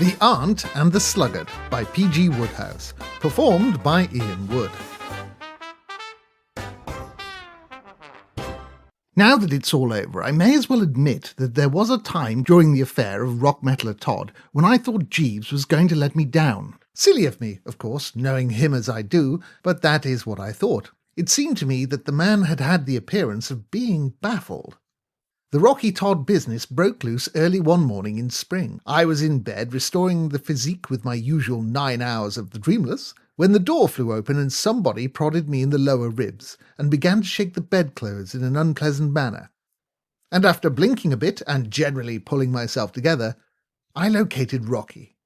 The Aunt and the Sluggard by P.G. Wodehouse, performed by Iain Wood. Now that it's all over, I may as well admit that there was a time during the affair of rock metaller Todd when I thought Jeeves was going to let me down. Silly of me, of course, knowing him as I do, but that is what I thought. It seemed to me that the man had had the appearance of being baffled. The Rocky Todd business broke loose early one morning in spring. I was in bed, restoring the physique with my usual 9 hours of the dreamless, when the door flew open and somebody prodded me in the lower ribs and began to shake the bedclothes in an unpleasant manner. And after blinking a bit and generally pulling myself together, I located Rocky.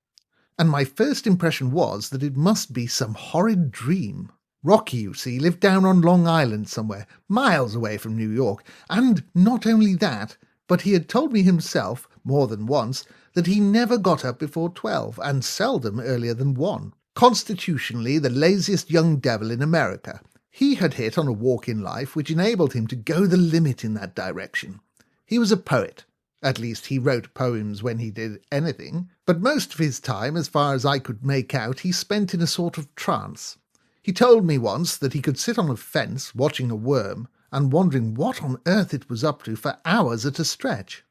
And my first impression was that it must be some horrid dream. Rocky, you see, lived down on Long Island somewhere, miles away from New York, and not only that, but he had told me himself, more than once, that he never got up before 12, and seldom earlier than 1. Constitutionally the laziest young devil in America, he had hit on a walk in life which enabled him to go the limit in that direction. He was a poet. At least he wrote poems when he did anything, but most of his time, as far as I could make out, he spent in a sort of trance. He told me once that he could sit on a fence watching a worm and wondering what on earth it was up to for hours at a stretch.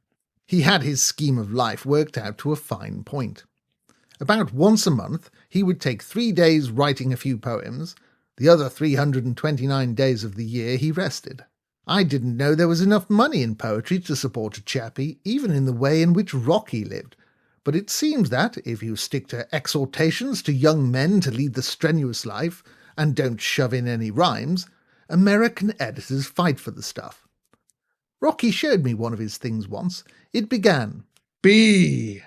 He had his scheme of life worked out to a fine point. About once a month he would take 3 days writing a few poems. The other 329 days of the year he rested. I didn't know there was enough money in poetry to support a chappie, even in the way in which Rocky lived. But it seems that, if you stick to exhortations to young men to lead the strenuous life, and don't shove in any rhymes, American editors fight for the stuff. Rocky showed me one of his things once. It began, "Be,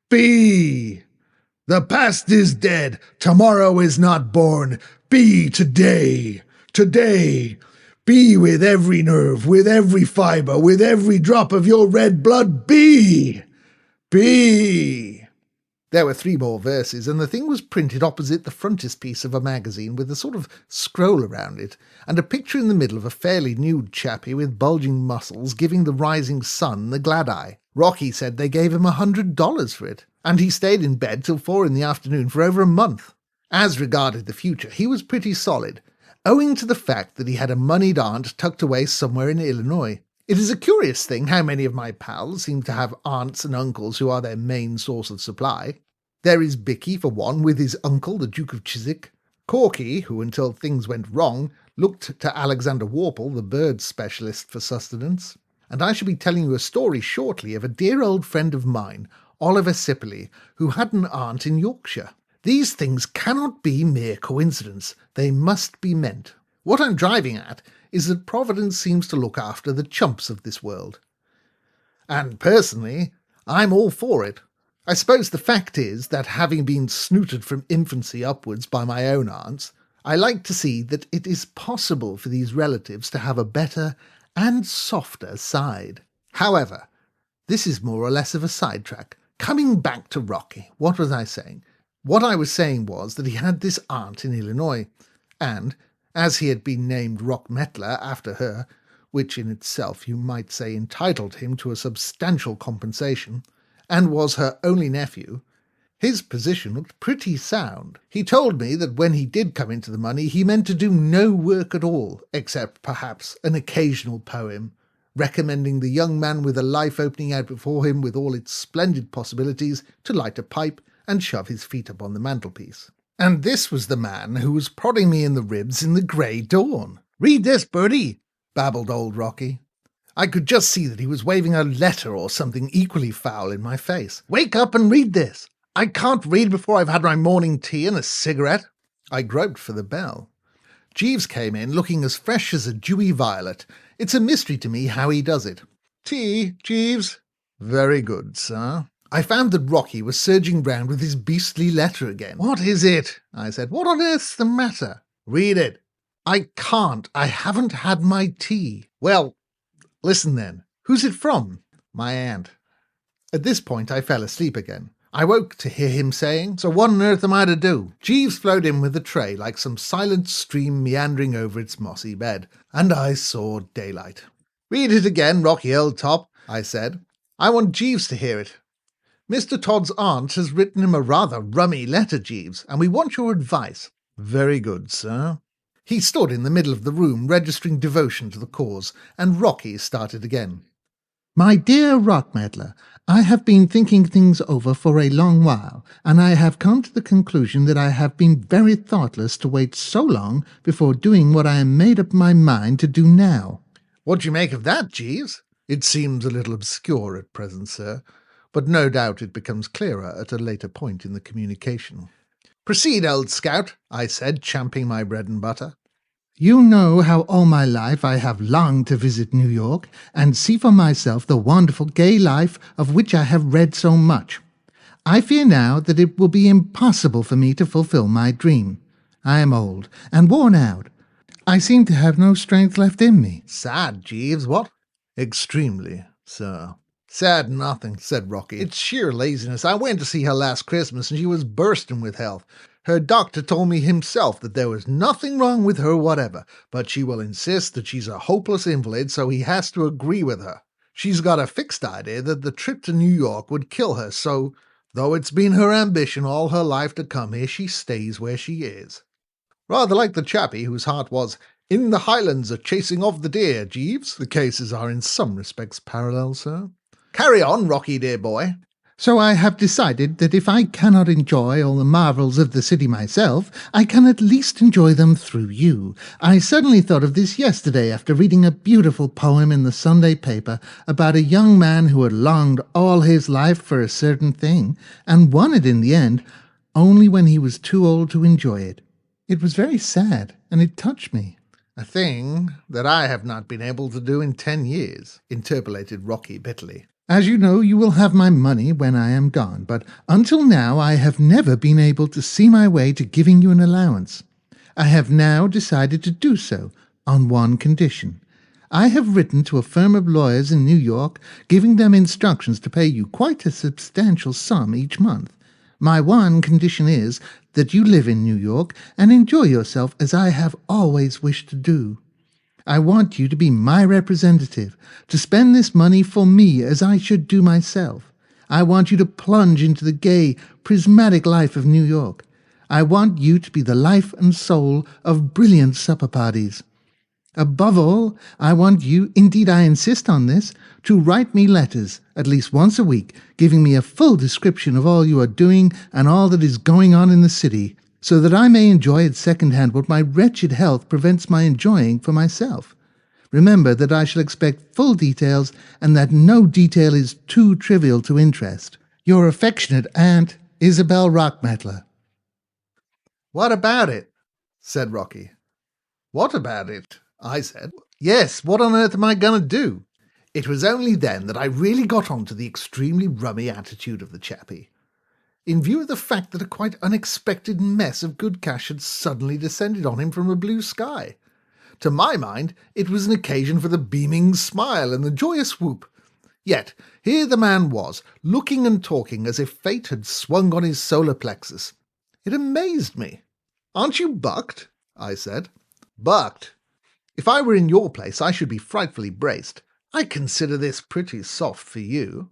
the past is dead, tomorrow is not born, be today, be with every nerve, with every fibre, with every drop of your red blood, be. There were 3 more verses, and the thing was printed opposite the frontispiece of a magazine with a sort of scroll around it, and a picture in the middle of a fairly nude chappie with bulging muscles giving the rising sun the glad eye. Rocky said they gave him $100 for it, and he stayed in bed till 4 in the afternoon for over a month. As regarded the future, he was pretty solid, owing to the fact that he had a moneyed aunt tucked away somewhere in Illinois. It is a curious thing how many of my pals seem to have aunts and uncles who are their main source of supply. There is Bicky, for one, with his uncle, the Duke of Chiswick. Corky, who until things went wrong, looked to Alexander Worple, the bird specialist, for sustenance. And I shall be telling you a story shortly of a dear old friend of mine, Oliver Sipley, who had an aunt in Yorkshire. These things cannot be mere coincidence. They must be meant. What I'm driving at is that Providence seems to look after the chumps of this world. And personally, I'm all for it. I suppose the fact is that, having been snooted from infancy upwards by my own aunts, I like to see that it is possible for these relatives to have a better and softer side. However, this is more or less of a sidetrack. Coming back to Rocky, what was I saying? What I was saying was that he had this aunt in Illinois, and, as he had been named Rock Metaller after her, which in itself you might say entitled him to a substantial compensation, and was her only nephew, his position looked pretty sound. He told me that when he did come into the money, he meant to do no work at all, except perhaps an occasional poem, recommending the young man with a life opening out before him with all its splendid possibilities to light a pipe and shove his feet up on the mantelpiece. And this was the man who was prodding me in the ribs in the grey dawn. "Read this, Bertie," babbled old Rocky. I could just see that he was waving a letter or something equally foul in my face. "Wake up and read this. I can't read before I've had my morning tea and a cigarette." I groped for the bell. Jeeves came in looking as fresh as a dewy violet. It's a mystery to me how he does it. "Tea, Jeeves?" "Very good, sir." I found that Rocky was surging round with his beastly letter again. "What is it?" I said. "What on earth's the matter?" "Read it." "I can't. I haven't had my tea." "Well, listen then. Who's it from?" "My aunt." At this point I fell asleep again. I woke to hear him saying, "So what on earth am I to do?" Jeeves flowed in with the tray like some silent stream meandering over its mossy bed, and I saw daylight. "Read it again, Rocky, old top," I said. "I want Jeeves to hear it." Mr. Todd's aunt has written him a rather rummy letter, Jeeves, and we want your advice. Very good, sir. He stood in the middle of the room, registering devotion to the cause, and Rocky started again. My dear Rockmeddler, I have been thinking things over for a long while, and I have come to the conclusion that I have been very thoughtless to wait so long before doing what I am made up my mind to do now. What do you make of that, Jeeves? It seems a little obscure at present, sir, but no doubt it becomes clearer at a later point in the communication. Proceed, old scout, I said, champing my bread and butter. You know how all my life I have longed to visit New York and see for myself the wonderful gay life of which I have read so much. I fear now that it will be impossible for me to fulfill my dream. I am old and worn out. I seem to have no strength left in me. Sad, Jeeves, what? Extremely, sir. Sad nothing, said Rocky. It's sheer laziness. I went to see her last Christmas and she was bursting with health. Her doctor told me himself that there was nothing wrong with her whatever, but she will insist that she's a hopeless invalid, so he has to agree with her. She's got a fixed idea that the trip to New York would kill her, so, though it's been her ambition all her life to come here, she stays where she is. Rather like the chappie whose heart was in the Highlands a-chasing of the deer, Jeeves. The cases are in some respects parallel, sir. Carry on, Rocky, dear boy. So I have decided that if I cannot enjoy all the marvels of the city myself, I can at least enjoy them through you. I suddenly thought of this yesterday after reading a beautiful poem in the Sunday paper about a young man who had longed all his life for a certain thing, and won it in the end, only when he was too old to enjoy it. It was very sad, and it touched me. A thing that I have not been able to do in 10 years, interpolated Rocky bitterly. As you know, you will have my money when I am gone, but until now I have never been able to see my way to giving you an allowance. I have now decided to do so, on one condition. I have written to a firm of lawyers in New York, giving them instructions to pay you quite a substantial sum each month. My one condition is that you live in New York and enjoy yourself as I have always wished to do. I want you to be my representative, to spend this money for me as I should do myself. I want you to plunge into the gay, prismatic life of New York. I want you to be the life and soul of brilliant supper parties. Above all, I want you, indeed I insist on this, to write me letters, at least once a week, giving me a full description of all you are doing and all that is going on in the city, so that I may enjoy at second-hand what my wretched health prevents my enjoying for myself. Remember that I shall expect full details, and that no detail is too trivial to interest. Your affectionate aunt, Isabel Rockmeddler. What about it? Said Rocky. What about it? I said. Yes, what on earth am I going to do? It was only then that I really got on to the extremely rummy attitude of the chappie. In view of the fact that a quite unexpected mess of good cash had suddenly descended on him from a blue sky. To my mind, it was an occasion for the beaming smile and the joyous whoop. Yet, here the man was, looking and talking as if fate had swung on his solar plexus. It amazed me. Aren't you bucked? I said. Bucked? If I were in your place, I should be frightfully braced. I consider this pretty soft for you.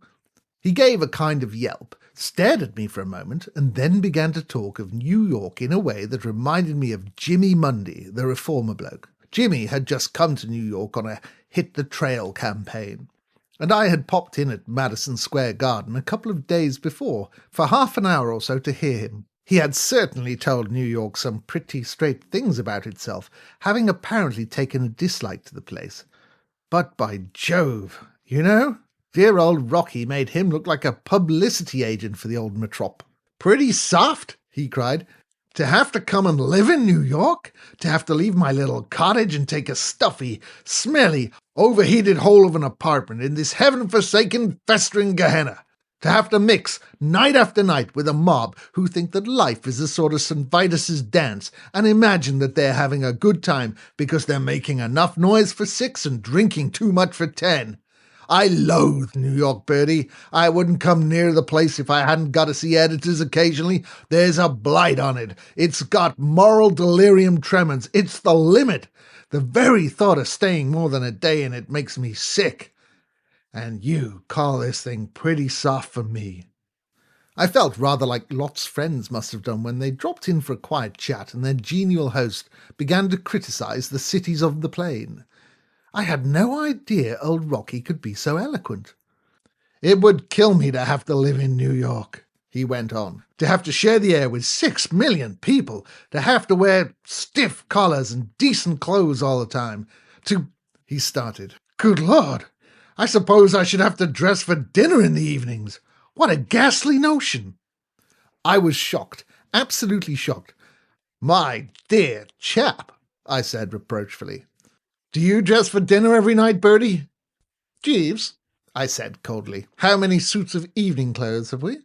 He gave a kind of yelp, stared at me for a moment, and then began to talk of New York in a way that reminded me of Jimmy Mundy, the reformer bloke. Jimmy had just come to New York on a hit-the-trail campaign, and I had popped in at Madison Square Garden a couple of days before for half an hour or so to hear him. He had certainly told New York some pretty straight things about itself, having apparently taken a dislike to the place. But by Jove, you know, dear old Rocky made him look like a publicity agent for the old metrop. Pretty soft, he cried. To have to come and live in New York? To have to leave my little cottage and take a stuffy, smelly, overheated hole of an apartment in this heaven-forsaken, festering Gehenna? To have to mix, night after night, with a mob who think that life is a sort of St. Vitus's dance and imagine that they're having a good time because they're making enough noise for 6 and drinking too much for 10. I loathe New York, Bertie. I wouldn't come near the place if I hadn't got to see editors occasionally. There's a blight on it. It's got moral delirium tremens. It's the limit. The very thought of staying more than a day in it makes me sick. And you call this thing pretty soft for me. I felt rather like Lot's friends must have done when they dropped in for a quiet chat and their genial host began to criticise the cities of the plain. I had no idea old Rocky could be so eloquent. "It would kill me to have to live in New York," he went on. "To have to share the air with 6 million people, to have to wear stiff collars and decent clothes all the time, He started. "Good Lord, I suppose I should have to dress for dinner in the evenings. What a ghastly notion!" I was shocked, absolutely shocked. "My dear chap," I said reproachfully. "Do you dress for dinner every night, Bertie?" "Jeeves," I said coldly, "how many suits of evening clothes have we?"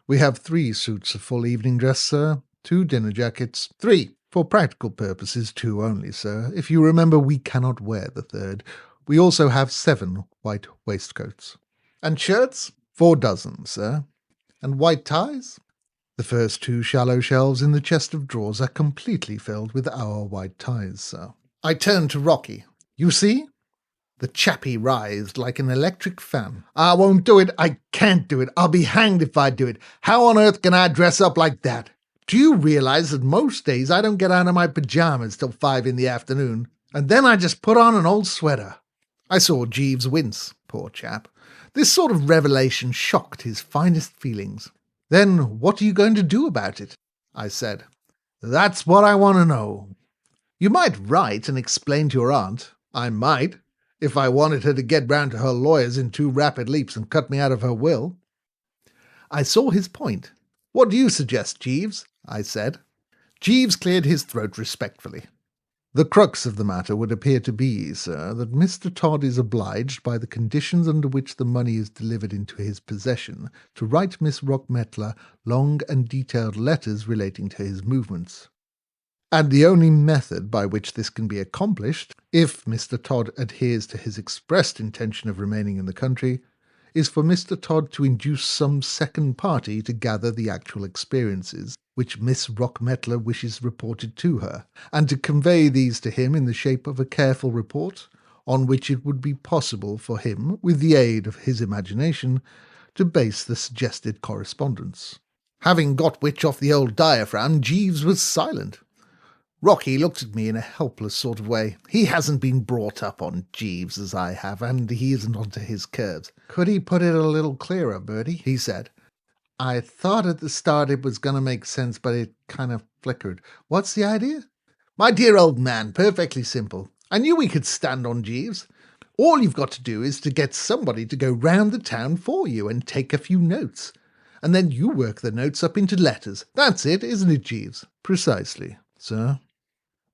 "We have 3 suits of full evening dress, sir. 2 dinner jackets. 3. For practical purposes, 2 only, sir. If you remember, we cannot wear the 3rd. We also have 7 white waistcoats." "And shirts?" 4 dozen, sir. "And white ties?" "The first 2 shallow shelves in the chest of drawers are completely filled with our white ties, sir." I turned to Rocky. "You see?" The chappie writhed like an electric fan. "I won't do it. I can't do it. I'll be hanged if I do it. How on earth can I dress up like that? Do you realise that most days I don't get out of my pyjamas till 5 in the afternoon, and then I just put on an old sweater?" I saw Jeeves wince, poor chap. This sort of revelation shocked his finest feelings. "Then what are you going to do about it?" I said. "That's what I want to know." "You might write and explain to your aunt." "I might, if I wanted her to get round to her lawyers in 2 rapid leaps and cut me out of her will." I saw his point. "What do you suggest, Jeeves?" I said. Jeeves cleared his throat respectfully. "The crux of the matter would appear to be, sir, that Mr. Todd is obliged by the conditions under which the money is delivered into his possession to write Miss Rockmetler long and detailed letters relating to his movements. And the only method by which this can be accomplished, if Mr. Todd adheres to his expressed intention of remaining in the country, is for Mr. Todd to induce some second party to gather the actual experiences which Miss Rockmetler wishes reported to her, and to convey these to him in the shape of a careful report, on which it would be possible for him, with the aid of his imagination, to base the suggested correspondence." Having got which off the old diaphragm, Jeeves was silent. Rocky looked at me in a helpless sort of way. He hasn't been brought up on Jeeves as I have, and he isn't onto his curves. "Could he put it a little clearer, Bertie?" he said. "I thought at the start it was going to make sense, but it kind of flickered. What's the idea?" "My dear old man, perfectly simple. I knew we could stand on Jeeves. All you've got to do is to get somebody to go round the town for you and take a few notes. And then you work the notes up into letters. That's it, isn't it, Jeeves?" "Precisely, sir."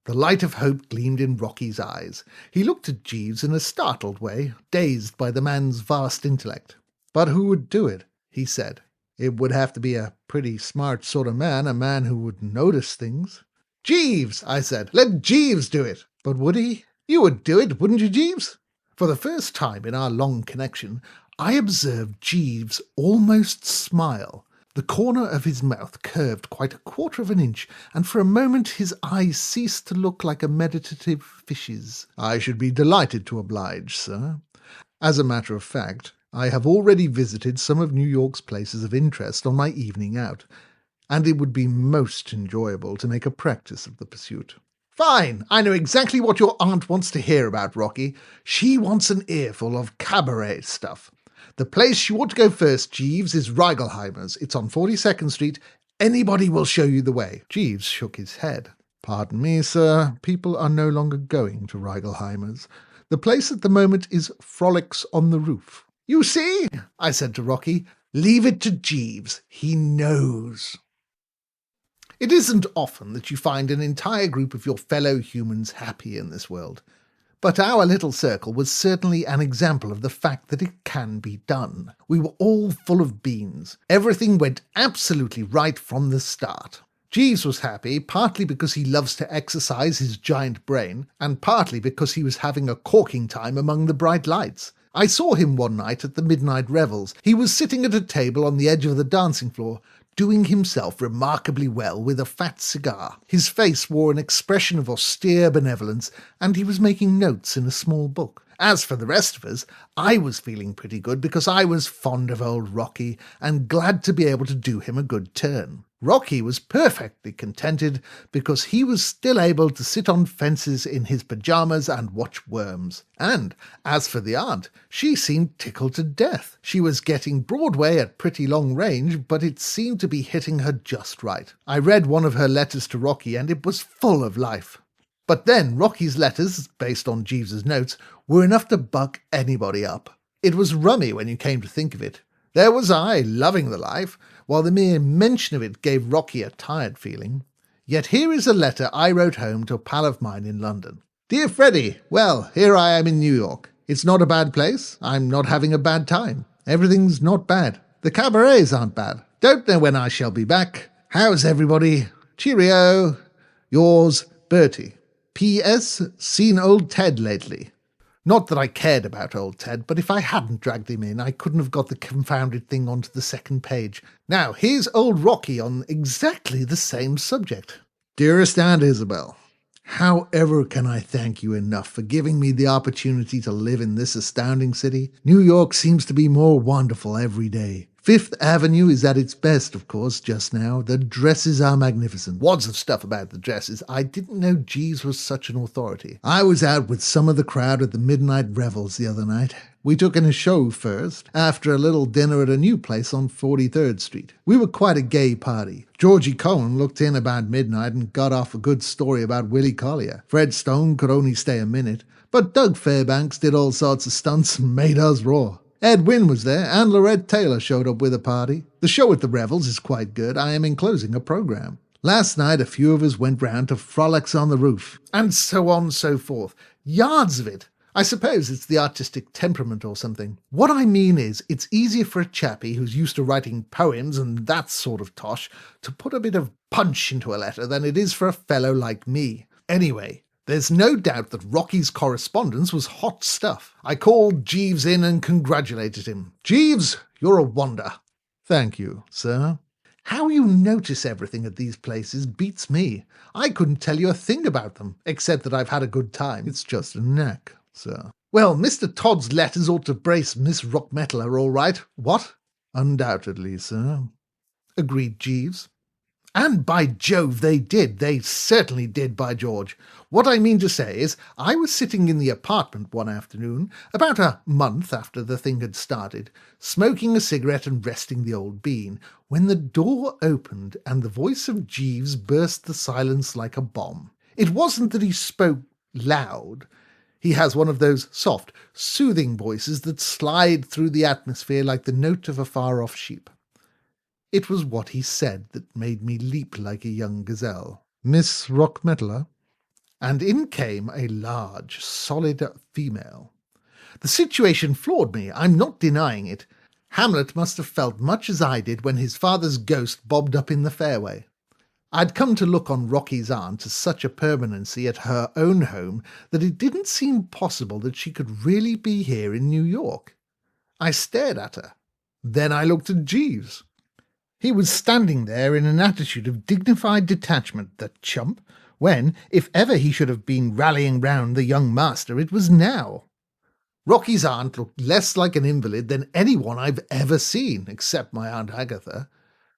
The light of hope gleamed in Rocky's eyes. He looked at Jeeves in a startled way, dazed by the man's vast intellect. "But who would do it?" he said. "It would have to be a pretty smart sort of man, a man who would notice things." "Jeeves," I said. "Let Jeeves do it." "But would he?" "You would do it, wouldn't you, Jeeves?" For the first time in our long connection, I observed Jeeves almost smile. The corner of his mouth curved quite a quarter of an inch, and for a moment his eyes ceased to look like a meditative fish's. "I should be delighted to oblige, sir. As a matter of fact, I have already visited some of New York's places of interest on my evening out, and it would be most enjoyable to make a practice of the pursuit." "Fine! I know exactly what your aunt wants to hear about, Rocky. She wants an earful of cabaret stuff. The place you ought to go first, Jeeves, is Reigelheimer's. It's on 42nd Street. Anybody will show you the way." Jeeves shook his head. "Pardon me, sir. People are no longer going to Reigelheimer's. The place at the moment is Frolics on the Roof." "You see," I said to Rocky, "leave it to Jeeves. He knows." It isn't often that you find an entire group of your fellow humans happy in this world. But our little circle was certainly an example of the fact that it can be done. We were all full of beans. Everything went absolutely right from the start. Jeeves was happy, partly because he loves to exercise his giant brain, and partly because he was having a corking time among the bright lights. I saw him one night at the midnight revels. He was sitting at a table on the edge of the dancing floor, doing himself remarkably well with a fat cigar. His face wore an expression of austere benevolence, and he was making notes in a small book. As for the rest of us, I was feeling pretty good because I was fond of old Rocky and glad to be able to do him a good turn. Rocky was perfectly contented because he was still able to sit on fences in his pyjamas and watch worms. And as for the aunt, she seemed tickled to death. She was getting Broadway at pretty long range, but it seemed to be hitting her just right. I read one of her letters to Rocky and it was full of life. But then Rocky's letters, based on Jeeves's notes, were enough to buck anybody up. It was rummy when you came to think of it. There was I, loving the life, while the mere mention of it gave Rocky a tired feeling. Yet here is a letter I wrote home to a pal of mine in London. Dear Freddie, well, here I am in New York. It's not a bad place. I'm not having a bad time. Everything's not bad. The cabarets aren't bad. Don't know when I shall be back. How's everybody? Cheerio. Yours, Bertie. P.S. Seen old Ted lately. Not that I cared about old Ted, but if I hadn't dragged him in, I couldn't have got the confounded thing onto the second page. Now, here's old Rocky on exactly the same subject. Dearest Aunt Isabel, how ever can I thank you enough for giving me the opportunity to live in this astounding city? New York seems to be more wonderful every day. Fifth Avenue is at its best, of course, just now. The dresses are magnificent. Wads of stuff about the dresses. I didn't know Jeeves was such an authority. I was out with some of the crowd at the midnight revels the other night. We took in a show first, after a little dinner at a new place on 43rd Street. We were quite a gay party. Georgie Cohen looked in about midnight and got off a good story about Willie Collier. Fred Stone could only stay a minute, but Doug Fairbanks did all sorts of stunts and made us roar. Ed Wynn was there, and Lorette Taylor showed up with a party. The show at the revels is quite good. I am enclosing a programme. Last night a few of us went round to frolics on the roof. And so on and so forth. Yards of it. I suppose it's the artistic temperament or something. What I mean is, it's easier for a chappie who's used to writing poems and that sort of tosh to put a bit of punch into a letter than it is for a fellow like me. Anyway, there's no doubt that Rocky's correspondence was hot stuff. I called Jeeves in and congratulated him. Jeeves, you're a wonder. Thank you, sir. How you notice everything at these places beats me. I couldn't tell you a thing about them, except that I've had a good time. It's just a knack, sir. Well, Mr. Todd's letters ought to brace Miss Rockmetaler all right. What? Undoubtedly, sir. Agreed Jeeves. And by Jove, they did. They certainly did, by George. What I mean to say is, I was sitting in the apartment one afternoon, about a month after the thing had started, smoking a cigarette and resting the old bean, when the door opened and the voice of Jeeves burst the silence like a bomb. It wasn't that he spoke loud. He has one of those soft, soothing voices that slide through the atmosphere like the note of a far-off sheep. It was what he said that made me leap like a young gazelle. Miss Rockmetaler? And in came a large, solid female. The situation floored me, I'm not denying it. Hamlet must have felt much as I did when his father's ghost bobbed up in the fairway. I'd come to look on Rocky's aunt as such a permanency at her own home that it didn't seem possible that she could really be here in New York. I stared at her. Then I looked at Jeeves. He was standing there in an attitude of dignified detachment, the chump, when, if ever he should have been rallying round the young master, it was now. Rocky's aunt looked less like an invalid than anyone I've ever seen, except my Aunt Agatha.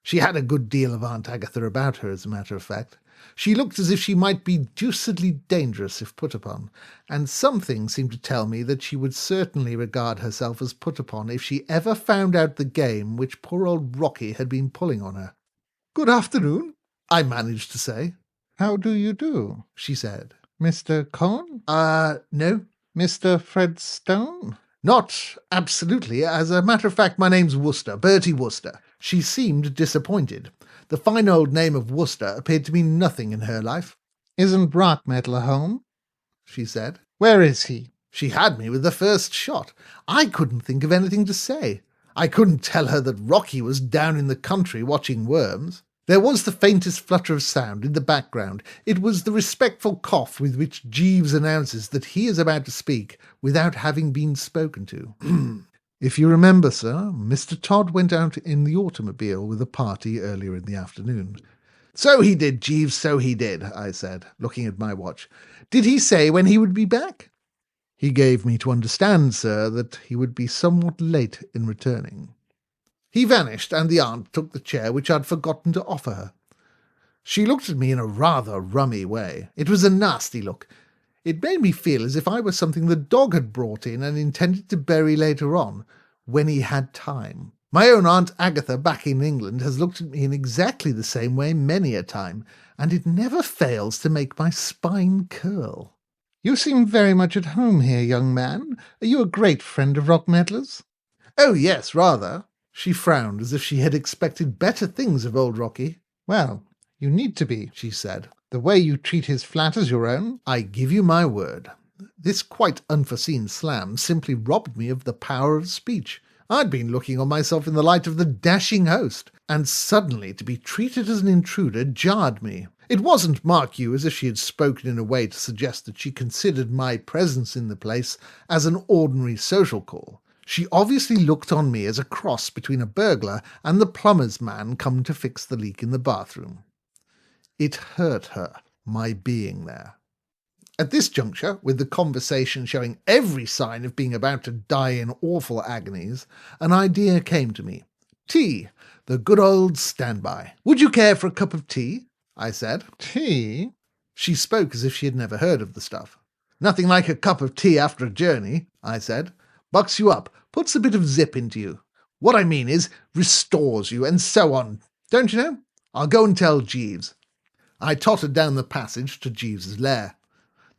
She had a good deal of Aunt Agatha about her, as a matter of fact. She looked as if she might be deucedly dangerous if put upon, and something seemed to tell me that she would certainly regard herself as put upon if she ever found out the game which poor old Rocky had been pulling on her. "Good afternoon," I managed to say. How do you do? She said. Mr. Cohn? No. Mr. Fred Stone? Not absolutely. As a matter of fact, my name's Wooster, Bertie Wooster. She seemed disappointed. The fine old name of Wooster appeared to mean nothing in her life. Isn't Rockmetaler home? She said. Where is he? She had me with the first shot. I couldn't think of anything to say. I couldn't tell her that Rocky was down in the country watching worms. There was the faintest flutter of sound in the background. It was the respectful cough with which Jeeves announces that he is about to speak without having been spoken to. If you remember, sir, Mr. Todd went out in the automobile with a party earlier in the afternoon. So he did, Jeeves, so he did, I said, looking at my watch. Did he say when he would be back? He gave me to understand, sir, that he would be somewhat late in returning. He vanished, and the aunt took the chair which I'd forgotten to offer her. She looked at me in a rather rummy way. It was a nasty look. It made me feel as if I was something the dog had brought in and intended to bury later on, when he had time. My own Aunt Agatha back in England has looked at me in exactly the same way many a time, and it never fails to make my spine curl. You seem very much at home here, young man. Are you a great friend of Rock Meddlers? Oh, yes, rather. She frowned as if she had expected better things of old Rocky. Well, you need to be, she said. The way you treat his flat as your own. I give you my word. This quite unforeseen slam simply robbed me of the power of speech. I'd been looking on myself in the light of the dashing host, and suddenly to be treated as an intruder jarred me. It wasn't, mark you, as if she had spoken in a way to suggest that she considered my presence in the place as an ordinary social call. She obviously looked on me as a cross between a burglar and the plumber's man come to fix the leak in the bathroom. It hurt her, my being there. At this juncture, with the conversation showing every sign of being about to die in awful agonies, an idea came to me. Tea, the good old standby. Would you care for a cup of tea? I said. Tea? She spoke as if she had never heard of the stuff. Nothing like a cup of tea after a journey, I said. Bucks you up, puts a bit of zip into you. What I mean is, restores you, and so on. Don't you know? I'll go and tell Jeeves. I tottered down the passage to Jeeves's lair.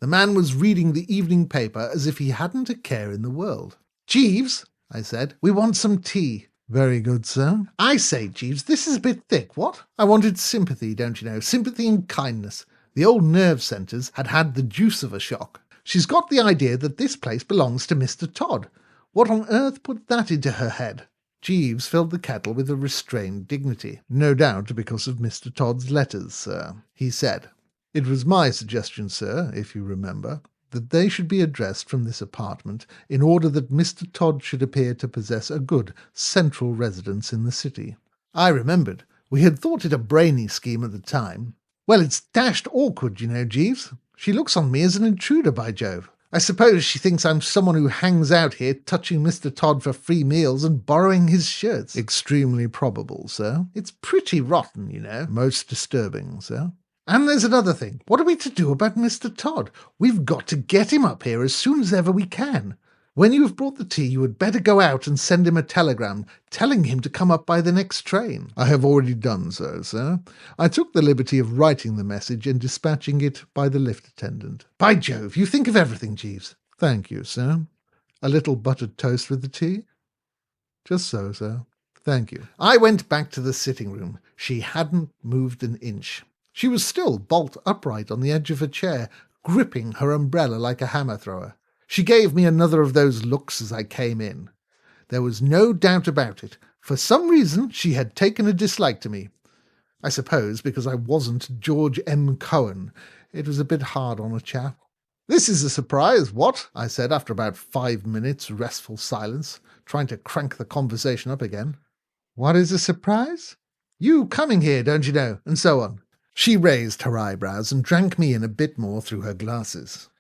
The man was reading the evening paper as if he hadn't a care in the world. Jeeves, I said, we want some tea. Very good, sir. I say, Jeeves, this is a bit thick, what? I wanted sympathy, don't you know, sympathy and kindness. The old nerve centres had had the deuce of a shock. She's got the idea that this place belongs to Mr. Todd. What on earth put that into her head? Jeeves filled the kettle with a restrained dignity. No doubt because of Mr. Todd's letters, sir, he said. It was my suggestion, sir, if you remember, that they should be addressed from this apartment in order that Mr. Todd should appear to possess a good central residence in the city. I remembered. We had thought it a brainy scheme at the time. Well, it's dashed awkward, you know, Jeeves. She looks on me as an intruder, by Jove. I suppose she thinks I'm someone who hangs out here touching Mr. Todd for free meals and borrowing his shirts. Extremely probable, sir. It's pretty rotten, you know. Most disturbing, sir. And there's another thing. What are we to do about Mr. Todd? We've got to get him up here as soon as ever we can. When you have brought the tea, you had better go out and send him a telegram, telling him to come up by the next train. I have already done so, sir. I took the liberty of writing the message and dispatching it by the lift attendant. By Jove, you think of everything, Jeeves. Thank you, sir. A little buttered toast with the tea? Just so, sir. Thank you. I went back to the sitting room. She hadn't moved an inch. She was still bolt upright on the edge of her chair, gripping her umbrella like a hammer-thrower. She gave me another of those looks as I came in. There was no doubt about it. For some reason she had taken a dislike to me. I suppose because I wasn't George M. Cohen. It was a bit hard on a chap. This is a surprise, what? I said after about 5 minutes' restful silence, trying to crank the conversation up again. What is a surprise? You coming here, don't you know, and so on. She raised her eyebrows and drank me in a bit more through her glasses.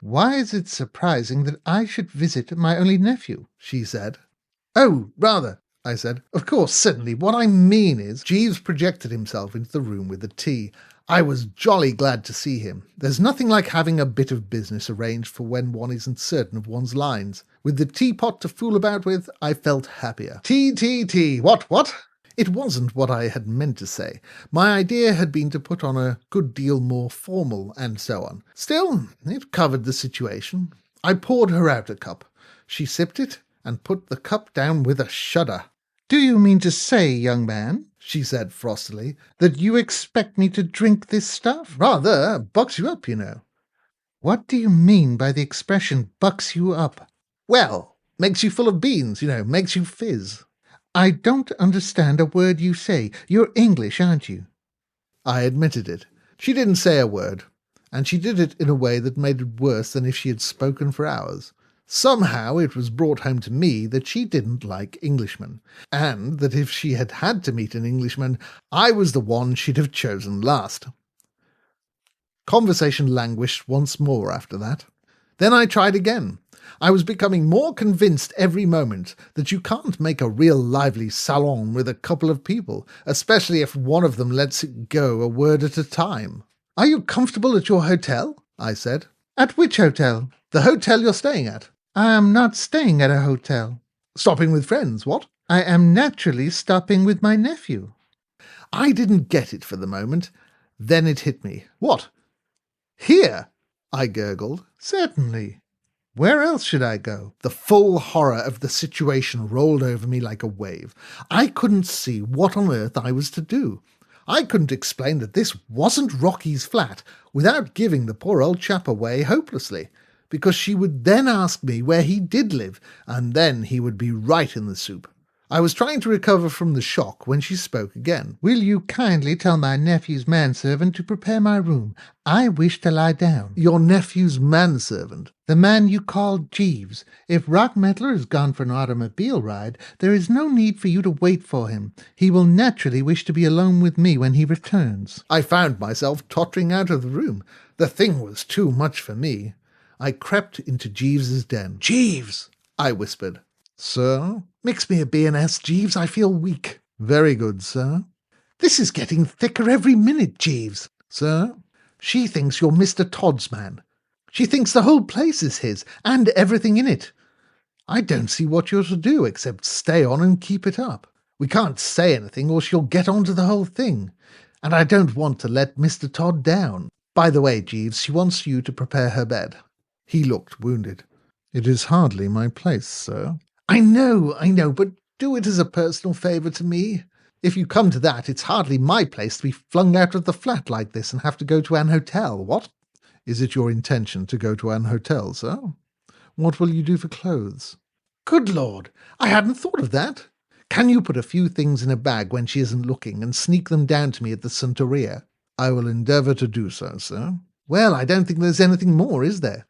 Why is it surprising that I should visit my only nephew? She said. Oh, rather, I said. Of course, certainly. What I mean is... Jeeves projected himself into the room with the tea. I was jolly glad to see him. There's nothing like having a bit of business arranged for when one isn't certain of one's lines. With the teapot to fool about with, I felt happier. Tea. What? It wasn't what I had meant to say. My idea had been to put on a good deal more formal and so on. Still, it covered the situation. I poured her out a cup. She sipped it and put the cup down with a shudder. Do you mean to say, young man, she said frostily, that you expect me to drink this stuff? Rather, bucks you up, you know. What do you mean by the expression bucks you up? Well, makes you full of beans, you know, makes you fizz. I don't understand a word you say. You're English, aren't you? I admitted it. She didn't say a word, and she did it in a way that made it worse than if she had spoken for hours. Somehow it was brought home to me that she didn't like Englishmen, and that if she had had to meet an Englishman, I was the one she'd have chosen last. Conversation languished once more after that. Then I tried again. I was becoming more convinced every moment that you can't make a real lively salon with a couple of people, especially if one of them lets it go a word at a time. "Are you comfortable at your hotel?" I said. At which hotel? "The hotel you're staying at." I am not staying at a hotel. "Stopping with friends, what?" I am naturally stopping with my nephew. I didn't get it for the moment. Then it hit me. "What? Here?" I gurgled. Certainly. Where else should I go? The full horror of the situation rolled over me like a wave. I couldn't see what on earth I was to do. I couldn't explain that this wasn't Rocky's flat without giving the poor old chap away hopelessly, because she would then ask me where he did live, and then he would be right in the soup. I was trying to recover from the shock when she spoke again. Will you kindly tell my nephew's manservant to prepare my room? I wish to lie down. "Your nephew's manservant?" The man you called Jeeves. If Rockmettler has gone for an automobile ride, there is no need for you to wait for him. He will naturally wish to be alone with me when he returns. I found myself tottering out of the room. The thing was too much for me. I crept into Jeeves's den. "Jeeves!" I whispered. "Sir?" "Mix me a B&S, Jeeves. I feel weak." "Very good, sir." "This is getting thicker every minute, Jeeves." "Sir?" "She thinks you're Mr. Todd's man. She thinks the whole place is his, and everything in it. I don't see what you're to do except stay on and keep it up. We can't say anything or she'll get on to the whole thing. And I don't want to let Mr. Todd down. By the way, Jeeves, she wants you to prepare her bed." He looked wounded. "It is hardly my place, sir." I know, but do it as a personal favour to me. If you come to that, it's hardly my place to be flung out of the flat like this and have to go to an hotel, what?" "Is it your intention to go to an hotel, sir? What will you do for clothes?" "Good Lord, I hadn't thought of that. Can you put a few things in a bag when she isn't looking and sneak them down to me at the Suntoria?" "I will endeavour to do so, sir." "Well, I don't think there's anything more, is there?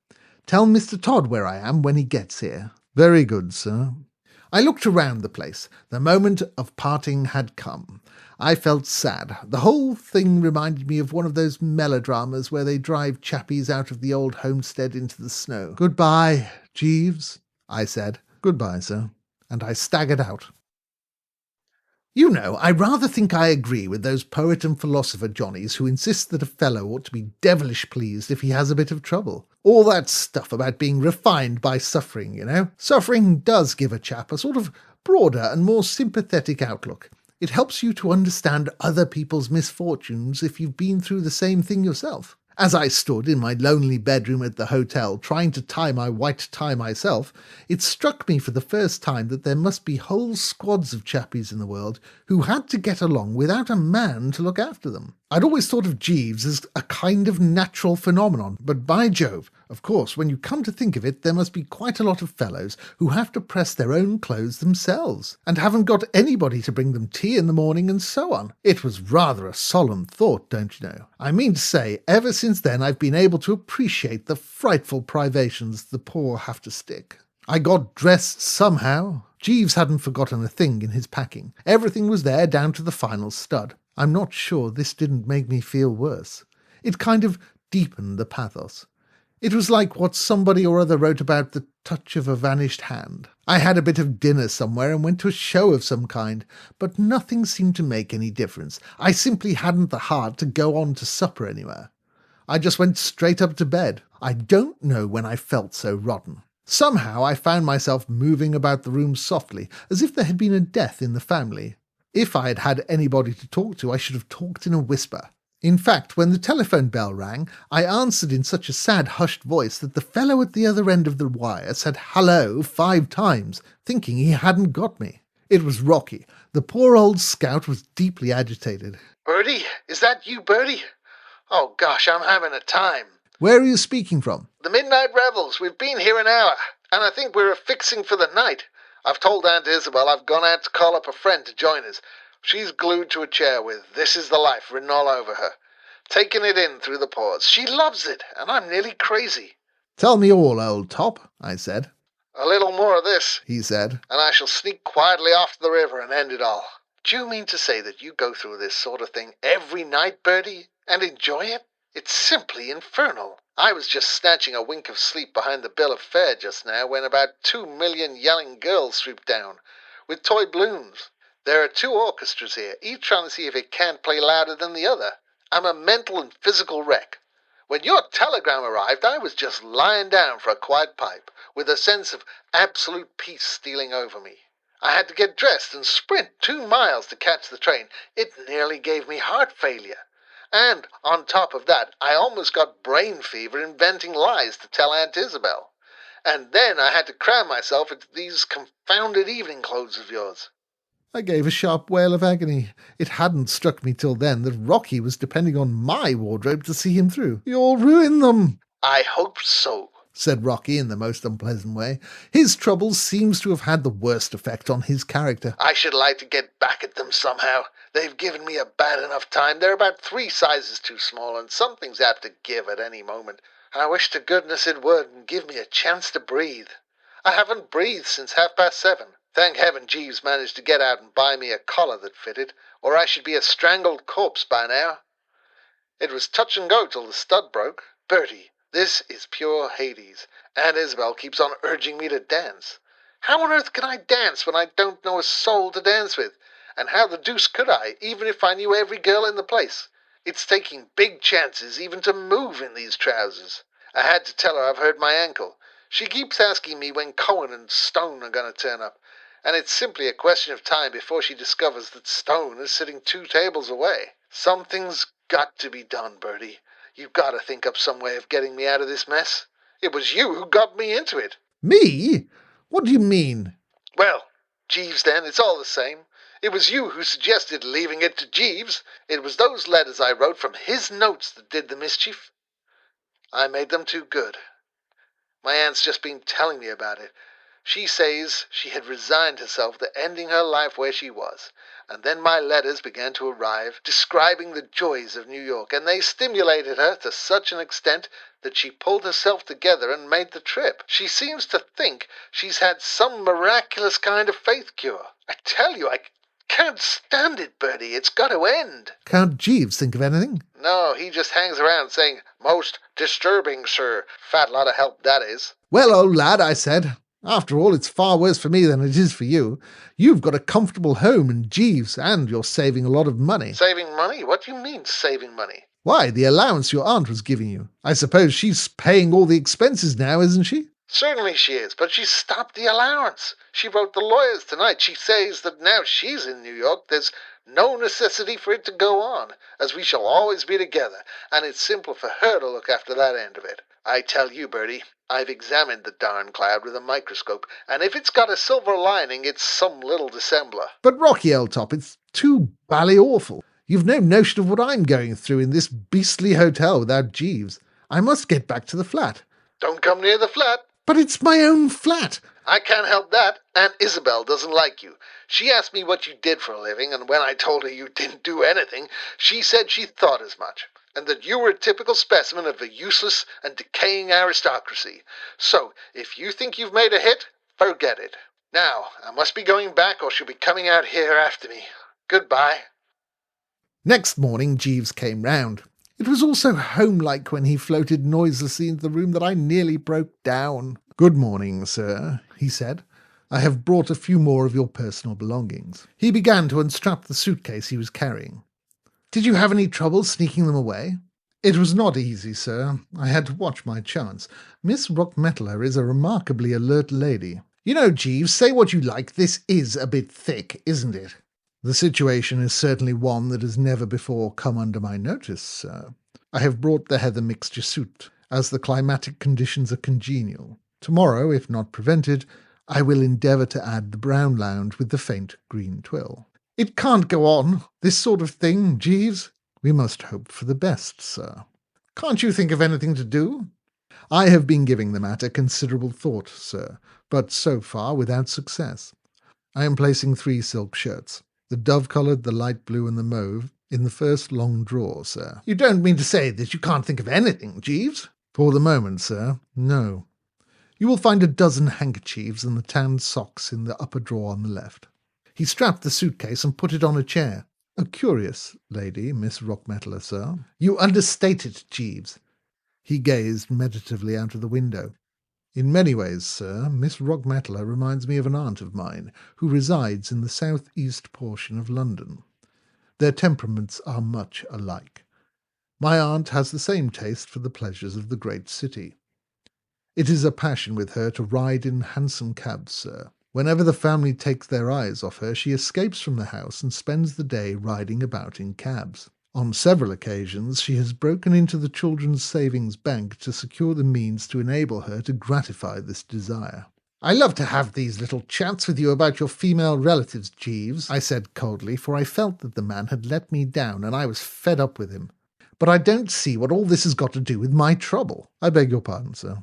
Tell Mr. Todd where I am when he gets here." "Very good, sir." I looked around the place. The moment of parting had come. I felt sad. The whole thing reminded me of one of those melodramas where they drive chappies out of the old homestead into the snow. "Goodbye, Jeeves," I said. "Goodbye, sir." And I staggered out. You know, I rather think I agree with those poet and philosopher Johnnies who insist that a fellow ought to be devilish pleased if he has a bit of trouble. All that stuff about being refined by suffering, you know. Suffering does give a chap a sort of broader and more sympathetic outlook. It helps you to understand other people's misfortunes if you've been through the same thing yourself. As I stood in my lonely bedroom at the hotel trying to tie my white tie myself, it struck me for the first time that there must be whole squads of chappies in the world who had to get along without a man to look after them. I'd always thought of Jeeves as a kind of natural phenomenon, but by Jove, of course, when you come to think of it, there must be quite a lot of fellows who have to press their own clothes themselves, and haven't got anybody to bring them tea in the morning and so on. It was rather a solemn thought, don't you know? I mean to say, ever since then I've been able to appreciate the frightful privations the poor have to stick. I got dressed somehow. Jeeves hadn't forgotten a thing in his packing. Everything was there down to the final stud. I'm not sure this didn't make me feel worse. It kind of deepened the pathos. It was like what somebody or other wrote about the touch of a vanished hand. I had a bit of dinner somewhere and went to a show of some kind, but nothing seemed to make any difference. I simply hadn't the heart to go on to supper anywhere. I just went straight up to bed. I don't know when I felt so rotten. Somehow I found myself moving about the room softly, as if there had been a death in the family. If I had had anybody to talk to, I should have talked in a whisper. In fact, when the telephone bell rang, I answered in such a sad, hushed voice that the fellow at the other end of the wire said hello 5 times, thinking he hadn't got me. It was Rocky. The poor old scout was deeply agitated. "Bertie? Is that you, Bertie? Oh, gosh, I'm having a time." "Where are you speaking from?" "The Midnight Revels. We've been here an hour, and I think we're fixing for the night. I've told Aunt Isabel I've gone out to call up a friend to join us. She's glued to a chair with 'This is the Life' written all over her, taking it in through the pores. She loves it, and I'm nearly crazy." "Tell me all, old top," I said. A little more of this, he said, and I shall sneak quietly off to the river and end it all. Do you mean to say that you go through this sort of thing every night, Bertie, and enjoy it? It's simply infernal. I was just snatching a wink of sleep behind the bill of fare just now when about 2 million yelling girls swooped down, with toy balloons. There are 2 orchestras here, each trying to see if it can't play louder than the other. I'm a mental and physical wreck. When your telegram arrived, I was just lying down for a quiet pipe, with a sense of absolute peace stealing over me. I had to get dressed and sprint 2 miles to catch the train. It nearly gave me heart failure. And, on top of that, I almost got brain fever inventing lies to tell Aunt Isabel. And then I had to cram myself into these confounded evening clothes of yours. I gave a sharp wail of agony. It hadn't struck me till then that Rocky was depending on my wardrobe to see him through. You'll ruin them. I hope so, said Rocky in the most unpleasant way. His troubles seems to have had the worst effect on his character. I should like to get back at them somehow. They've given me a bad enough time. They're about 3 sizes too small, and something's apt to give at any moment. I wish to goodness it would, and give me a chance to breathe. I haven't breathed since 7:30. Thank heaven Jeeves managed to get out and buy me a collar that fitted, or I should be a strangled corpse by now. It was touch and go till the stud broke. Bertie, this is pure Hades. Aunt Isabel keeps on urging me to dance. How on earth can I dance when I don't know a soul to dance with? And how the deuce could I, even if I knew every girl in the place? It's taking big chances even to move in these trousers. I had to tell her I've hurt my ankle. She keeps asking me when Cohen and Stone are going to turn up, and it's simply a question of time before she discovers that Stone is sitting 2 tables away. Something's got to be done, Bertie. You've got to think up some way of getting me out of this mess. It was you who got me into it. Me? What do you mean? Well, Jeeves then, it's all the same. It was you who suggested leaving it to Jeeves. It was those letters I wrote from his notes that did the mischief. I made them too good. My aunt's just been telling me about it. She says she had resigned herself to ending her life where she was, and then my letters began to arrive, describing the joys of New York, and they stimulated her to such an extent that she pulled herself together and made the trip. She seems to think she's had some miraculous kind of faith cure. I tell you, I can't stand it, Bertie. It's got to end. Can't Jeeves think of anything? No, he just hangs around saying, "Most disturbing, sir." Fat lot of help that is. Well, old lad, I said, after all, it's far worse for me than it is for you. You've got a comfortable home in Jeeves, and you're saving a lot of money. Saving money? What do you mean, saving money? Why, the allowance your aunt was giving you. I suppose she's paying all the expenses now, isn't she? Certainly she is, but she's stopped the allowance. She wrote the lawyers tonight. She says that now she's in New York, there's no necessity for it to go on, as we shall always be together, and it's simpler for her to look after that end of it. I tell you, Bertie, I've examined the darn cloud with a microscope, and if it's got a silver lining, it's some little dissembler. But Rocky, old top, it's too bally awful. You've no notion of what I'm going through in this beastly hotel without Jeeves. I must get back to the flat. Don't come near the flat. But it's my own flat. I can't help that. Aunt Isabel doesn't like you. She asked me what you did for a living, and when I told her you didn't do anything, she said she thought as much, and that you were a typical specimen of a useless and decaying aristocracy. So, if you think you've made a hit, forget it. Now, I must be going back, or she'll be coming out here after me. Goodbye. Next morning, Jeeves came round. It was all so home-like when he floated noiselessly into the room that I nearly broke down. "Good morning, sir," he said. "I have brought a few more of your personal belongings." He began to unstrap the suitcase he was carrying. "Did you have any trouble sneaking them away?" "It was not easy, sir. I had to watch my chance. Miss Rockmetaler is a remarkably alert lady." "You know, Jeeves, say what you like, this is a bit thick, isn't it?" "The situation is certainly one that has never before come under my notice, sir. I have brought the heather mixture suit, as the climatic conditions are congenial. Tomorrow, if not prevented, I will endeavour to add the brown lounge with the faint green twill." "It can't go on, this sort of thing, Jeeves." "We must hope for the best, sir." "Can't you think of anything to do?" "I have been giving the matter considerable thought, sir, but so far without success. I am placing 3 silk shirts, the dove-coloured, the light blue, and the mauve, in the first long drawer, sir." "You don't mean to say that you can't think of anything, Jeeves?" "For the moment, sir, no. You will find a dozen handkerchiefs and the tanned socks in the upper drawer on the left." He strapped the suitcase and put it on a chair. "A curious lady, Miss Rockmetaler, sir." "You understate it, Jeeves." He gazed meditatively out of the window. "In many ways, sir, Miss Rockmetaler reminds me of an aunt of mine who resides in the south-east portion of London. Their temperaments are much alike. My aunt has the same taste for the pleasures of the great city. It is a passion with her to ride in hansom cabs, sir. Whenever the family takes their eyes off her, she escapes from the house and spends the day riding about in cabs. On several occasions she has broken into the Children's Savings Bank to secure the means to enable her to gratify this desire." "I love to have these little chats with you about your female relatives, Jeeves," I said coldly, for I felt that the man had let me down and I was fed up with him. "But I don't see what all this has got to do with my trouble." "I beg your pardon, sir.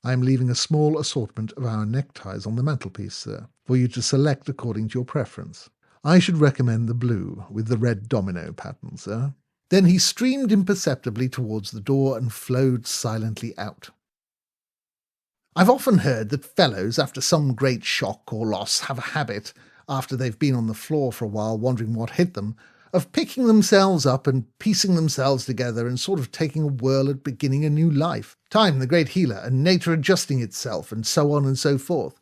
I am leaving a small assortment of our neckties on the mantelpiece, sir, for you to select according to your preference. I should recommend the blue with the red domino pattern, sir." Then he streamed imperceptibly towards the door and flowed silently out. I've often heard that fellows, after some great shock or loss, have a habit, after they've been on the floor for a while wondering what hit them, of picking themselves up and piecing themselves together and sort of taking a whirl at beginning a new life. Time, the great healer, and nature adjusting itself, and so on and so forth.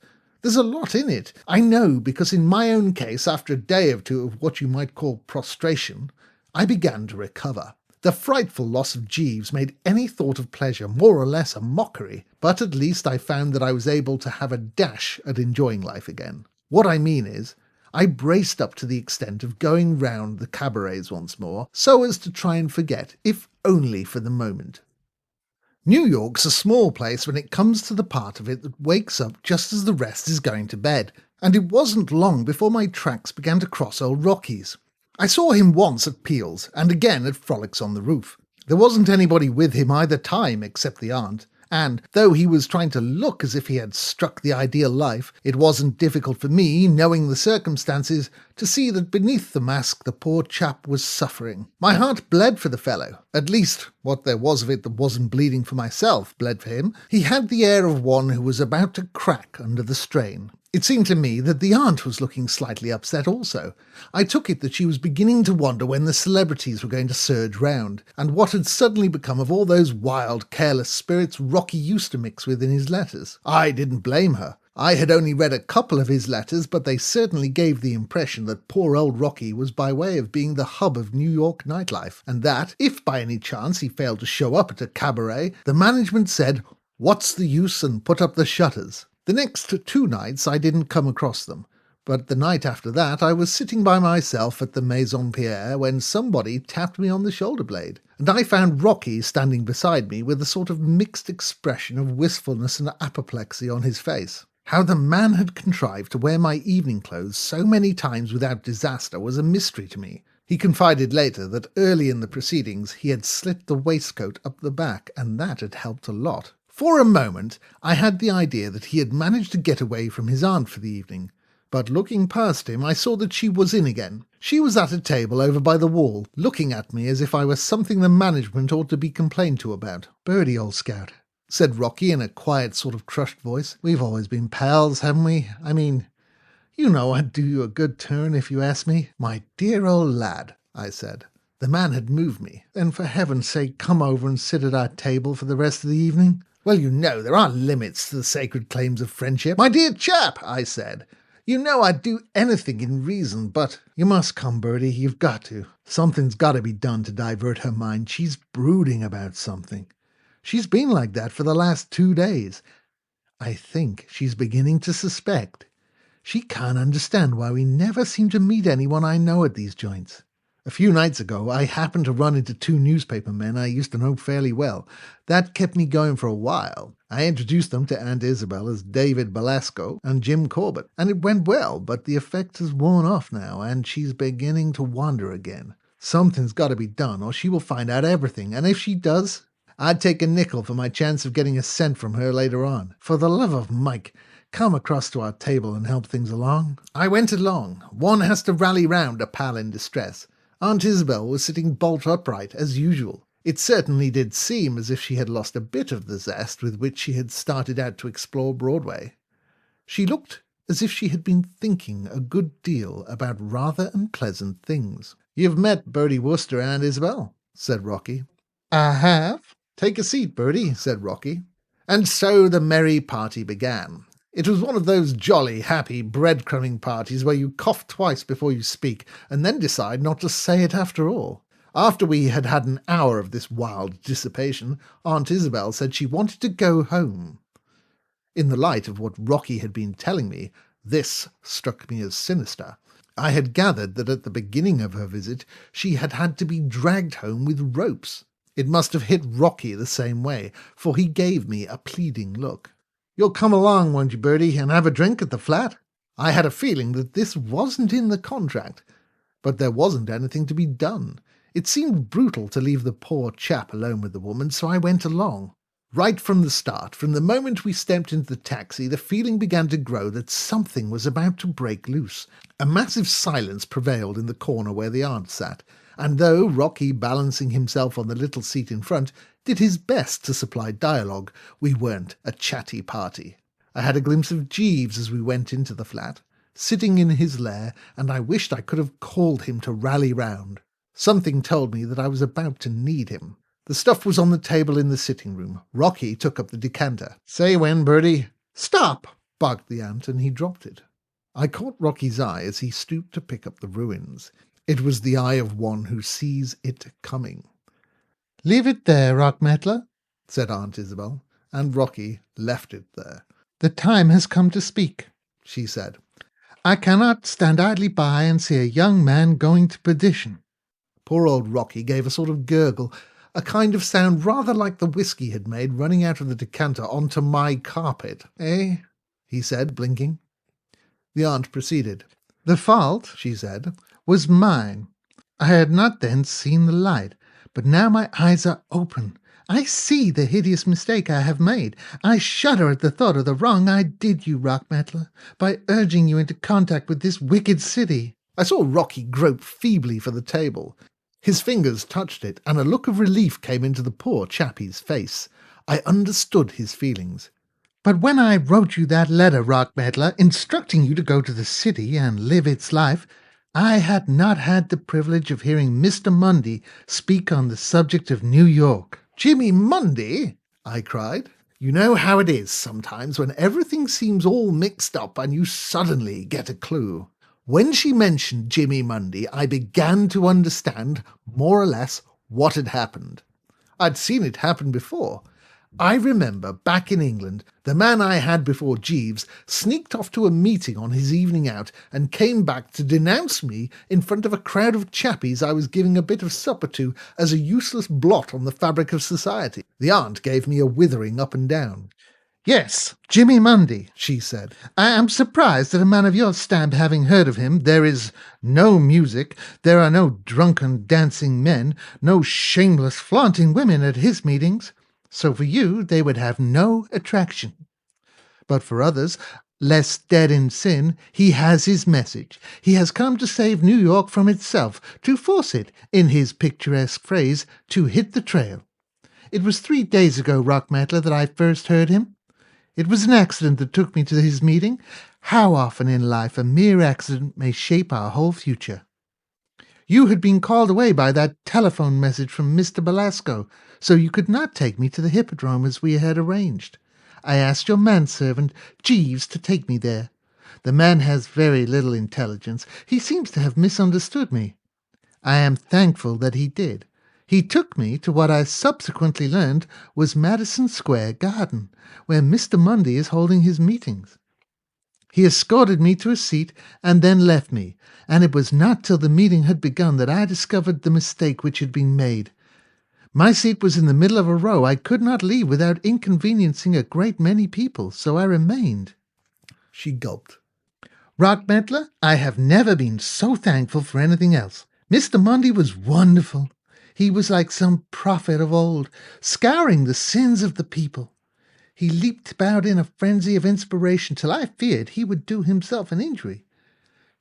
There's a lot in it. I know, because in my own case, after a day or two of what you might call prostration, I began to recover. The frightful loss of Jeeves made any thought of pleasure more or less a mockery, but at least I found that I was able to have a dash at enjoying life again. What I mean is, I braced up to the extent of going round the cabarets once more, so as to try and forget, if only for the moment. New York's a small place when it comes to the part of it that wakes up just as the rest is going to bed, and it wasn't long before my tracks began to cross old Rocky's. I saw him once at Peel's, and again at Frolics on the Roof. There wasn't anybody with him either time except the aunt, and, though he was trying to look as if he had struck the ideal life, it wasn't difficult for me, knowing the circumstances, to see that beneath the mask the poor chap was suffering. My heart bled for the fellow. At least, what there was of it that wasn't bleeding for myself bled for him. He had the air of one who was about to crack under the strain. It seemed to me that the aunt was looking slightly upset also. I took it that she was beginning to wonder when the celebrities were going to surge round, and what had suddenly become of all those wild, careless spirits Rocky used to mix with in his letters. I didn't blame her. I had only read a couple of his letters, but they certainly gave the impression that poor old Rocky was by way of being the hub of New York nightlife, and that, if by any chance he failed to show up at a cabaret, the management said, "What's the use?" and put up the shutters. The next 2 nights I didn't come across them, but the night after that I was sitting by myself at the Maison Pierre when somebody tapped me on the shoulder blade, and I found Rocky standing beside me with a sort of mixed expression of wistfulness and apoplexy on his face. How the man had contrived to wear my evening clothes so many times without disaster was a mystery to me. He confided later that early in the proceedings he had slit the waistcoat up the back, and that had helped a lot. For a moment I had the idea that he had managed to get away from his aunt for the evening, but looking past him I saw that she was in again. She was at a table over by the wall, looking at me as if I was something the management ought to be complained to about. "Bertie, old scout," said Rocky in a quiet sort of crushed voice. "we've always been pals, haven't we? I mean, you know I'd do you a good turn if you asked me." "My dear old lad," I said. The man had moved me. "Then for heaven's sake come over and sit at our table for the rest of the evening." "Well, you know, there are limits to the sacred claims of friendship." "My dear chap," I said, "you know I'd do anything in reason, but—" "You must come, Bertie, you've got to. Something's got to be done to divert her mind. She's brooding about something. She's been like that for the last 2 days. I think she's beginning to suspect. She can't understand why we never seem to meet anyone I know at these joints. A few nights ago, I happened to run into 2 newspaper men I used to know fairly well. That kept me going for a while. I introduced them to Aunt Isabel as David Belasco and Jim Corbett, and it went well, but the effect has worn off now, and she's beginning to wander again. Something's got to be done, or she will find out everything, and if she does, I'd take a nickel for my chance of getting a cent from her later on. For the love of Mike, come across to our table and help things along." I went along. One has to rally round a pal in distress. Aunt Isabel was sitting bolt upright, as usual. It certainly did seem as if she had lost a bit of the zest with which she had started out to explore Broadway. She looked as if she had been thinking a good deal about rather unpleasant things. "You've met Bertie Wooster and Isabel," said Rocky. "I have." "Take a seat, Bertie," said Rocky. And so the merry party began. It was one of those jolly, happy, breadcrumbing parties where you cough twice before you speak, and then decide not to say it after all. After we had had an hour of this wild dissipation, Aunt Isabel said she wanted to go home. In the light of what Rocky had been telling me, this struck me as sinister. I had gathered that at the beginning of her visit she had had to be dragged home with ropes. It must have hit Rocky the same way, for he gave me a pleading look. "You'll come along, won't you, Bertie, and have a drink at the flat?" I had a feeling that this wasn't in the contract, but there wasn't anything to be done. It seemed brutal to leave the poor chap alone with the woman, so I went along. Right from the start, from the moment we stepped into the taxi, the feeling began to grow that something was about to break loose. A massive silence prevailed in the corner where the aunt sat, and though Rocky, balancing himself on the little seat in front, did his best to supply dialogue, we weren't a chatty party. I had a glimpse of Jeeves as we went into the flat, sitting in his lair, and I wished I could have called him to rally round. Something told me that I was about to need him. The stuff was on the table in the sitting room. Rocky took up the decanter. "Say when, Bertie." "Stop!" barked the aunt, and he dropped it. I caught Rocky's eye as he stooped to pick up the ruins. It was the eye of one who sees it coming. "Leave it there, Rockmettler," said Aunt Isabel, and Rocky left it there. "The time has come to speak," she said. "I cannot stand idly by and see a young man going to perdition." Poor old Rocky gave a sort of gurgle, a kind of sound rather like the whiskey had made running out of the decanter onto my carpet. "Eh?" he said, blinking. The aunt proceeded. "The fault," she said, "was mine. I had not then seen the light, but now my eyes are open. I see the hideous mistake I have made. I shudder at the thought of the wrong I did you, Rockmettler, by urging you into contact with this wicked city." I saw Rocky grope feebly for the table. His fingers touched it, and a look of relief came into the poor chappie's face. I understood his feelings. "But when I wrote you that letter, Rockmettler, instructing you to go to the city and live its life, I had not had the privilege of hearing Mr. Mundy speak on the subject of New York." "Jimmy Mundy?" I cried. You know how it is sometimes when everything seems all mixed up and you suddenly get a clue. When she mentioned Jimmy Mundy, I began to understand, more or less, what had happened. I'd seen it happen before. I remember, back in England, the man I had before Jeeves sneaked off to a meeting on his evening out and came back to denounce me in front of a crowd of chappies I was giving a bit of supper to as a useless blot on the fabric of society. The aunt gave me a withering up and down. "Yes, Jimmy Mundy," she said. "I am surprised at a man of your stamp having heard of him. There is no music, there are no drunken dancing men, no shameless flaunting women at his meetings. So for you they would have no attraction. But for others, less dead in sin, he has his message. He has come to save New York from itself, to force it, in his picturesque phrase, to hit the trail. It was 3 days ago, Rockmettler, that I first heard him. It was an accident that took me to his meeting. How often in life a mere accident may shape our whole future. You had been called away by that telephone message from Mr. Belasco, so you could not take me to the Hippodrome as we had arranged. I asked your manservant, Jeeves, to take me there. The man has very little intelligence. He seems to have misunderstood me. I am thankful that he did. He took me to what I subsequently learned was Madison Square Garden, where Mr. Mundy is holding his meetings. He escorted me to a seat and then left me, and it was not till the meeting had begun that I discovered the mistake which had been made. My seat was in the middle of a row. I could not leave without inconveniencing a great many people, so I remained." She gulped. "Rockmettler, I have never been so thankful for anything else. Mr. Mundy was wonderful. He was like some prophet of old, scouring the sins of the people. He leaped about in a frenzy of inspiration till I feared he would do himself an injury.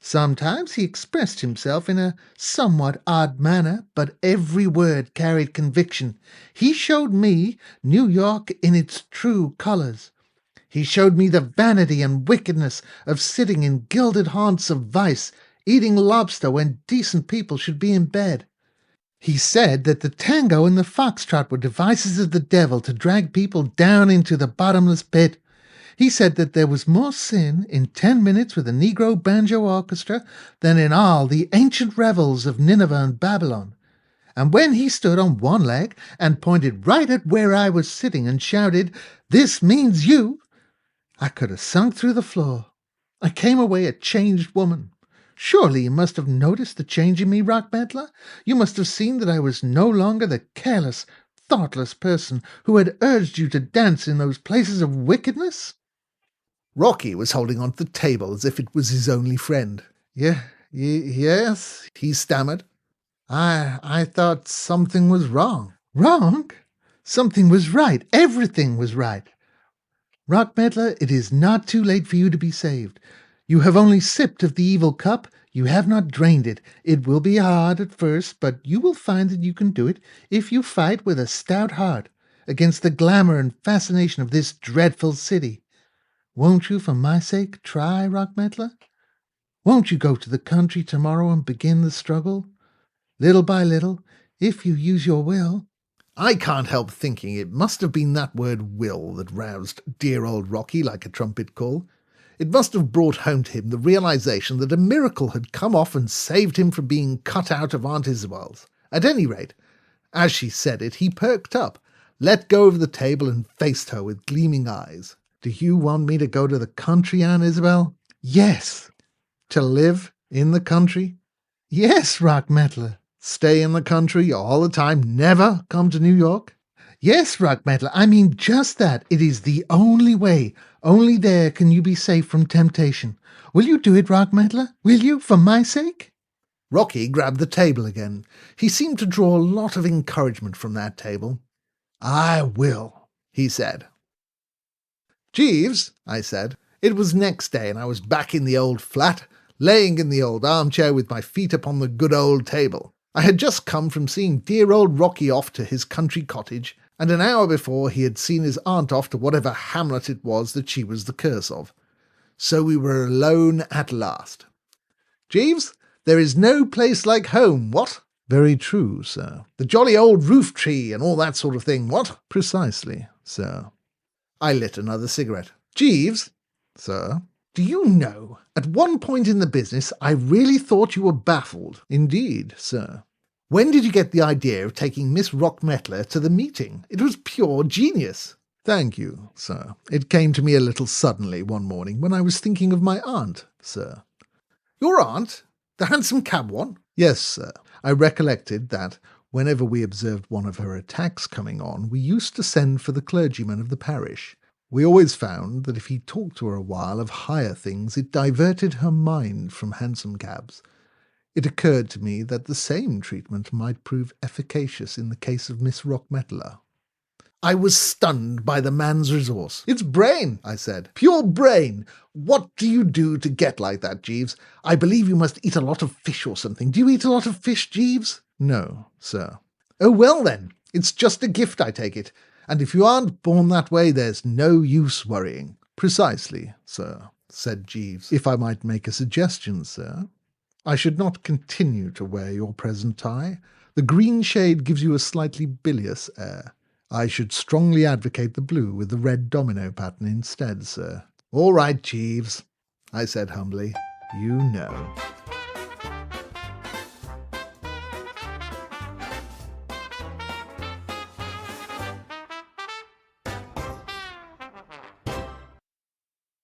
Sometimes he expressed himself in a somewhat odd manner, but every word carried conviction. He showed me New York in its true colors. He showed me the vanity and wickedness of sitting in gilded haunts of vice, eating lobster when decent people should be in bed. He said that the tango and the foxtrot were devices of the devil to drag people down into the bottomless pit. He said that there was more sin in 10 minutes with a Negro banjo orchestra than in all the ancient revels of Nineveh and Babylon. And when he stood on one leg and pointed right at where I was sitting and shouted, "This means you," I could have sunk through the floor. I came away a changed woman. Surely you must have noticed the change in me, Rockmantler? You must have seen that I was no longer the careless, thoughtless person who had urged you to dance in those places of wickedness? Rocky was holding on to the table as if it was his only friend. Yes, he stammered. I thought something was wrong. Wrong? Something was right. Everything was right. Rockmantler, it is not too late for you to be saved. You have only sipped of the evil cup. You have not drained it. It will be hard at first, but you will find that you can do it if you fight with a stout heart against the glamour and fascination of this dreadful city. Won't you, for my sake, try, Rockmantler? Won't you go to the country tomorrow and begin the struggle? Little by little, if you use your will. I can't help thinking it must have been that word will that roused dear old Rocky like a trumpet call. It must have brought home to him the realization that a miracle had come off and saved him from being cut out of Aunt Isabel's. At any rate, as she said it, he perked up, let go of the table and faced her with gleaming eyes. "Do you want me to go to the country, Aunt Isabel?" Yes. "To live in the country?" Yes, Rockmantler. "Stay in the country all the time, never come to New York?" Yes, Rockmantler, I mean just that. It is the only way. Only there can you be safe from temptation. Will you do it, Rockmantler? Will you, for my sake? Rocky grabbed the table again. He seemed to draw a lot of encouragement from that table. "I will," he said. "Jeeves," I said. It was next day, and I was back in the old flat, laying in the old armchair with my feet upon the good old table. I had just come from seeing dear old Rocky off to his country cottage, and an hour before he had seen his aunt off to whatever hamlet it was that she was the curse of. So we were alone at last. "Jeeves, there is no place like home, what?" Very true, sir. "The jolly old roof tree and all that sort of thing, what?" Precisely, sir. I lit another cigarette. "Jeeves," Sir? "do you know, at one point in the business I really thought you were baffled." Indeed, sir. "When did you get the idea of taking Miss Rockmantler to the meeting? It was pure genius." Thank you, sir. It came to me a little suddenly one morning when I was thinking of my aunt, sir. "Your aunt? The hansom cab one?" Yes, sir. I recollected that whenever we observed one of her attacks coming on, we used to send for the clergyman of the parish. We always found that if he talked to her a while of higher things, it diverted her mind from hansom cabs. It occurred to me that the same treatment might prove efficacious in the case of Miss Rockmantler. I was stunned by the man's resource. "It's brain," I said. "pure brain. "What do you do to get like that, Jeeves? I believe you must eat a lot of fish or something. Do you eat a lot of fish, Jeeves?" No, sir. "Oh, well then, it's just a gift, I take it. And if you aren't born that way, there's no use worrying." Precisely, sir, said Jeeves. "If I might make a suggestion, sir, I should not continue to wear your present tie. The green shade gives you a slightly bilious air. I should strongly advocate the blue with the red domino pattern instead, sir." "All right, Jeeves," I said humbly. "You know."